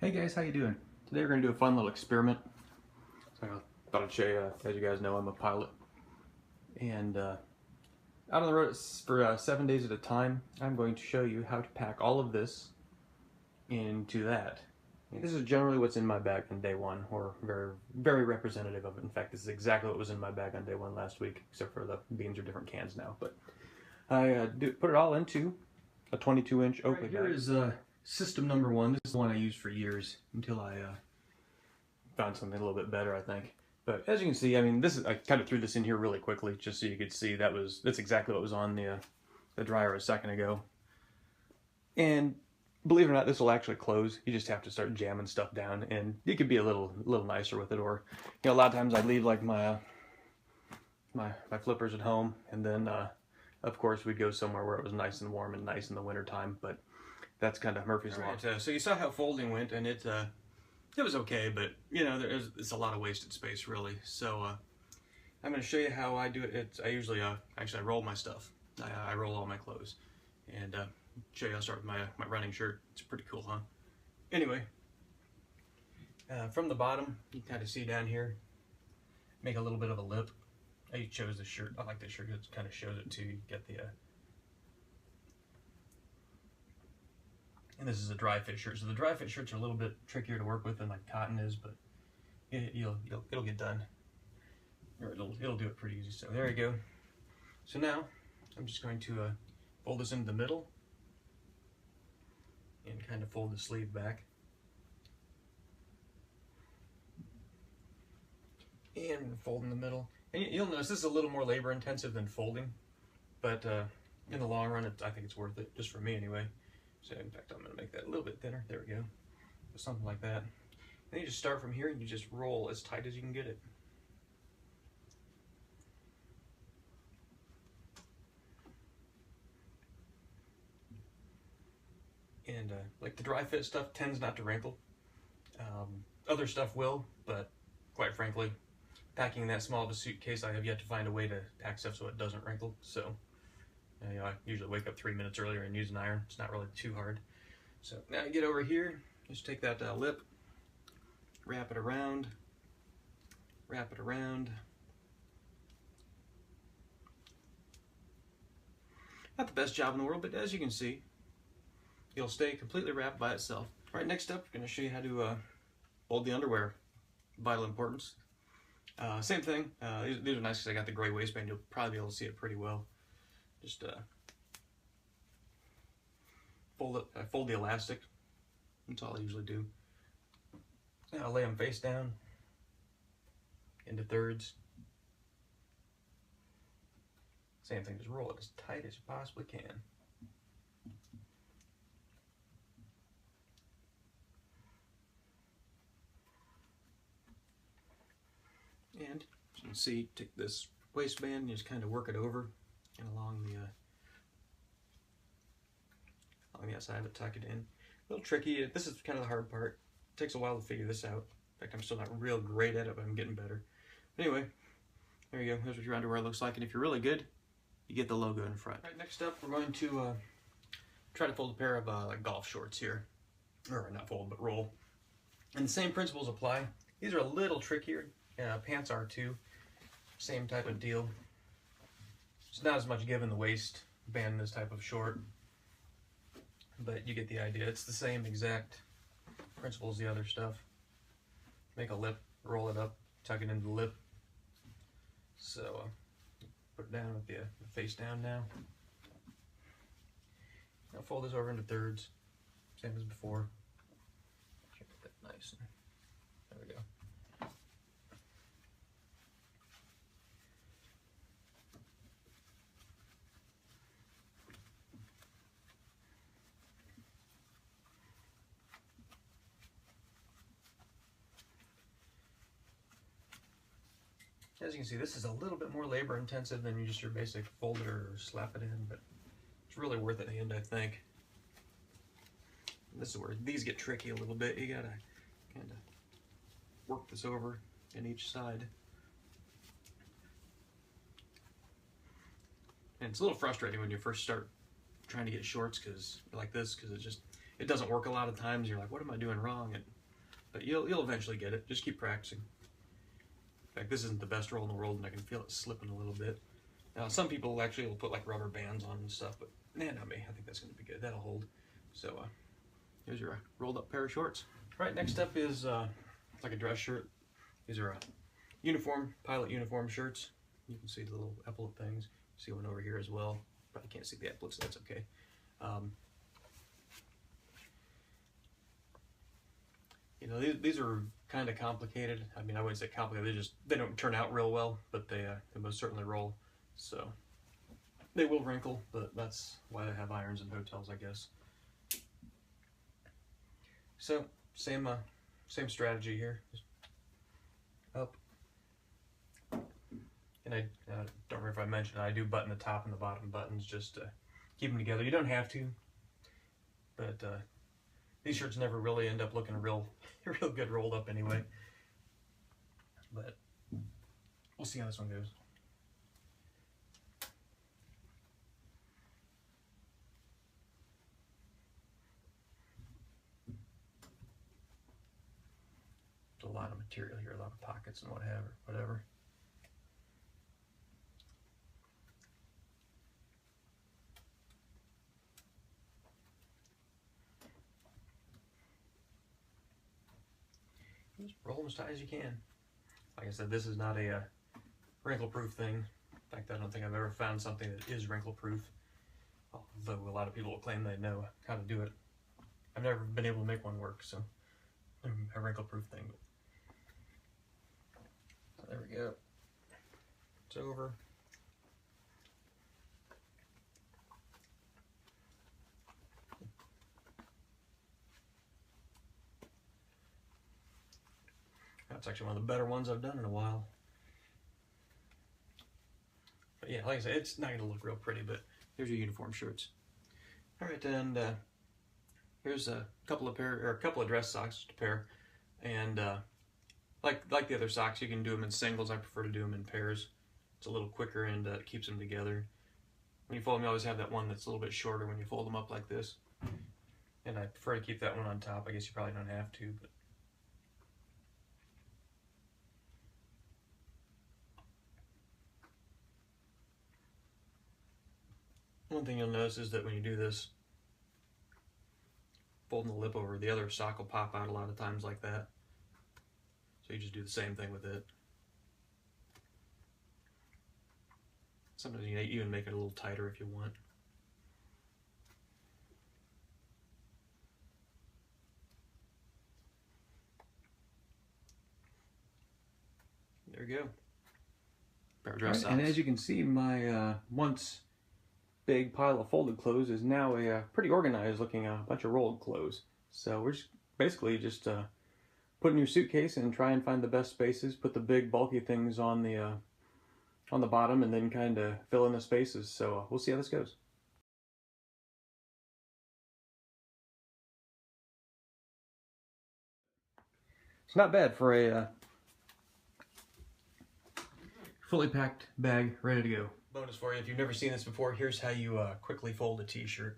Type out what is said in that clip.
Hey guys, how you doing? Today we're going to do a fun little experiment. So I thought I'd show you, as you guys know, I'm a pilot. And out on the road for 7 days at a time, I'm going to show you how to pack all of this into that. And this is generally what's in my bag on day one, or very, very representative of it. In fact, this is exactly what was in my bag on day one last week, except for the beans are different cans now. But I put it all into a 22-inch Oakley bag. Here is system number one. This is the one I used for years until I found something a little bit better, I think. But as you can see, I mean, I kind of threw this in here really quickly just so you could see that's exactly what was on the dryer a second ago. And believe it or not, this will actually close. You just have to start jamming stuff down, and you could be a little nicer with it. Or, you know, a lot of times I leave like my flippers at home, and then of course we'd go somewhere where it was nice and warm and nice in the winter time. But that's kind of Murphy's Law. Right, so you saw how folding went, and it was okay, but you know, it's a lot of wasted space really. So I'm going to show you how I do it. I usually actually I roll my stuff. I roll all my clothes, and show you. I'll start with my running shirt. It's pretty cool, huh? Anyway, from the bottom, you can kind of see down here. Make a little bit of a lip. I chose this shirt. I like this shirt. It kind of shows it too. You get the and this is a dry fit shirt. So the dry fit shirts are a little bit trickier to work with than like cotton is, but it'll get done. Or it'll do it pretty easy. So there you go. So now I'm just going to fold this into the middle and kind of fold the sleeve back. And fold in the middle. And you'll notice this is a little more labor intensive than folding, but in the long run, I think it's worth it, just for me anyway. So in fact, I'm going to make that a little bit thinner. There we go. Something like that. Then you just start from here and you just roll as tight as you can get it. And like the dry fit stuff tends not to wrinkle. Other stuff will, but quite frankly, packing that small of a suitcase, I have yet to find a way to pack stuff so it doesn't wrinkle. So you know, I usually wake up 3 minutes earlier and use an iron. It's not really too hard. So now you get over here, just take that lip, wrap it around, Not the best job in the world, but as you can see, it'll stay completely wrapped by itself. All right, next up, I'm going to show you how to fold the underwear. Vital importance. Same thing. These are nice because I got the gray waistband. You'll probably be able to see it pretty well. Just fold the elastic. That's all I usually do. Now I'll lay them face down into thirds. Same thing, just roll it as tight as you possibly can. And as you can see, take this waistband and just kind of work it over and along the outside of it, tuck it in. A little tricky. This is kind of the hard part. It takes a while to figure this out. In fact, I'm still not real great at it, but I'm getting better. Anyway, there you go. Here's what your underwear looks like. And if you're really good, you get the logo in front. All right, next up, we're going to try to fold a pair of like golf shorts here. Or not fold, but roll. And the same principles apply. These are a little trickier. Pants are too. Same type of deal. It's not as much give in the waistband in this type of short, but you get the idea. It's the same exact principle as the other stuff. Make a lip, roll it up, tuck it into the lip. So put it down with the face down now. Now fold this over into thirds, same as before. Get that nice. There we go. As you can see, this is a little bit more labor intensive than just your basic fold it or slap it in, but it's really worth it in the end, I think. And this is where these get tricky a little bit. You gotta kind of work this over in each side. And it's a little frustrating when you first start trying to get shorts like this, because it's it doesn't work a lot of times. You're like, what am I doing wrong? But you'll eventually get it. Just keep practicing. In fact, this isn't the best roll in the world, and I can feel it slipping a little bit. Now, some people actually will put like rubber bands on and stuff, but not me. I think that's going to be good. That'll hold. So here's your rolled up pair of shorts. All right, next up is like a dress shirt. These are pilot uniform shirts. You can see the little epaulet things. See one over here as well. Probably can't see the epaulets, so that's okay. You know, these are kind of complicated. I mean, I wouldn't say complicated. They don't turn out real well, but they most certainly roll. So they will wrinkle, but that's why they have irons in hotels, I guess. So same strategy here. Just up. And I don't remember if I mentioned it, I do button the top and the bottom buttons just to keep them together. You don't have to, but these shirts never really end up looking real good rolled up anyway. But we'll see how this one goes. There's a lot of material here, a lot of pockets and whatever. Just roll them as tight as you can. Like I said, this is not a wrinkle-proof thing. In fact, I don't think I've ever found something that is wrinkle-proof, although a lot of people will claim they know how to do it. I've never been able to make one work, so a wrinkle-proof thing. But there we go. It's over. That's actually one of the better ones I've done in a while. But yeah, like I said, it's not going to look real pretty, but here's your uniform shirts. All right, and here's a couple of dress socks, just a pair. And like the other socks, you can do them in singles. I prefer to do them in pairs. It's a little quicker and it keeps them together. When you fold them, you always have that one that's a little bit shorter when you fold them up like this. And I prefer to keep that one on top. I guess you probably don't have to, but one thing you'll notice is that when you do this, folding the lip over, the other sock will pop out a lot of times like that. So you just do the same thing with it. Sometimes you even make it a little tighter if you want. There you go. Pair of dress socks. And as you can see, my once big pile of folded clothes is now a pretty organized looking bunch of rolled clothes. So we're just basically just put in your suitcase and try and find the best spaces, put the big bulky things on the bottom, and then kind of fill in the spaces. So we'll see how this goes. It's not bad for a fully packed bag ready to go. Bonus for you, if you've never seen this before, here's how you quickly fold a t-shirt.